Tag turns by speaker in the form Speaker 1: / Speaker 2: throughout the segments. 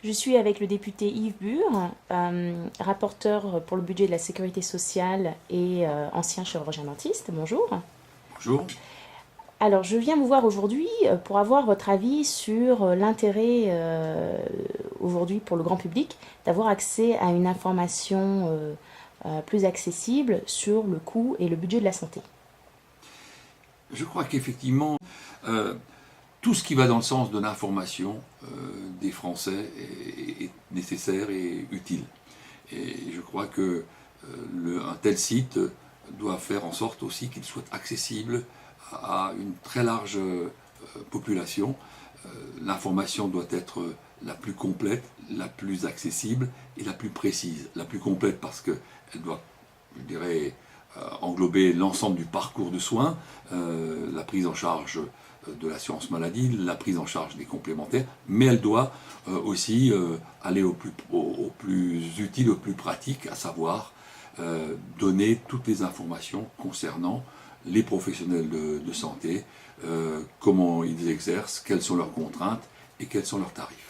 Speaker 1: Je suis avec le député Yves Bure, rapporteur pour le budget de la sécurité sociale et ancien chirurgien dentiste. Bonjour.
Speaker 2: Bonjour.
Speaker 1: Alors, je viens vous voir aujourd'hui pour avoir votre avis sur l'intérêt aujourd'hui pour le grand public d'avoir accès à une information plus accessible sur le coût et le budget de la santé.
Speaker 2: Je crois qu'effectivement, tout ce qui va dans le sens de l'information des Français est nécessaire et utile. Et je crois que un tel site doit faire en sorte aussi qu'il soit accessible à une très large population. L'information doit être la plus complète, la plus accessible et la plus précise. La plus complète parce qu'elle doit, je dirais, englober l'ensemble du parcours de soins, la prise en charge de l'assurance maladie, la prise en charge des complémentaires, mais elle doit aussi aller au plus utile, au plus pratique, à savoir donner toutes les informations concernant les professionnels de santé, comment ils exercent, quelles sont leurs contraintes et quels sont leurs tarifs.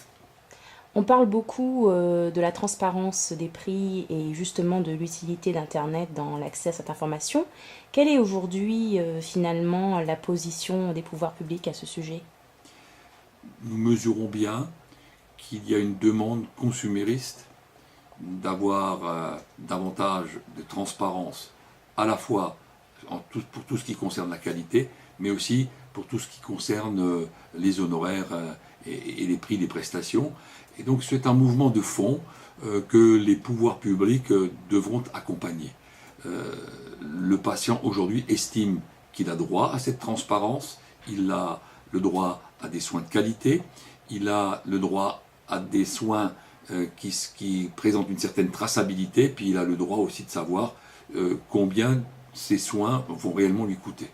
Speaker 1: On parle beaucoup de la transparence des prix et justement de l'utilité d'Internet dans l'accès à cette information. Quelle est aujourd'hui finalement la position des pouvoirs publics à ce sujet?
Speaker 2: Nous mesurons bien qu'il y a une demande consumériste d'avoir davantage de transparence, à la fois pour tout ce qui concerne la qualité, mais aussi pour tout ce qui concerne les honoraires et les prix des prestations. Et donc c'est un mouvement de fond que les pouvoirs publics devront accompagner. Le patient aujourd'hui estime qu'il a droit à cette transparence, il a le droit à des soins de qualité, il a le droit à des soins qui présentent une certaine traçabilité, puis il a le droit aussi de savoir combien ces soins vont réellement lui coûter.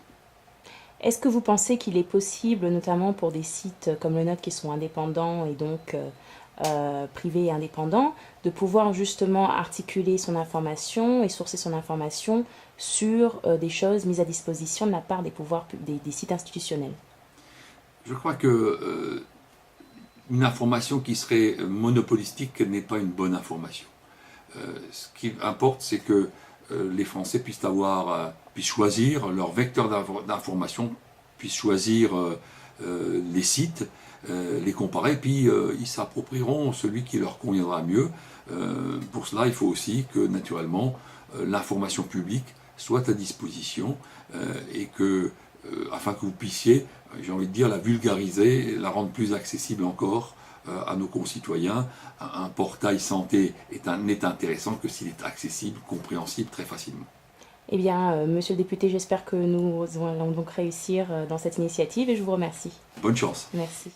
Speaker 1: Est-ce que vous pensez qu'il est possible, notamment pour des sites comme le nôtre qui sont indépendants et donc privés et indépendants, de pouvoir justement articuler son information et sourcer son information sur des choses mises à disposition de la part des pouvoirs des sites institutionnels?
Speaker 2: Je crois que une information qui serait monopolistique n'est pas une bonne information. Ce qui importe, c'est que les Français puissent choisir leur vecteur d'information, puissent choisir les sites, les comparer, puis ils s'approprieront celui qui leur conviendra mieux. Pour cela, il faut aussi que, naturellement, l'information publique soit à disposition et que, afin que vous puissiez, j'ai envie de dire, la vulgariser, la rendre plus accessible encore à nos concitoyens. Un portail santé n'est intéressant que s'il est accessible, compréhensible très facilement.
Speaker 1: Eh bien, monsieur le député, j'espère que nous allons donc réussir dans cette initiative et je vous remercie.
Speaker 2: Bonne chance.
Speaker 1: Merci.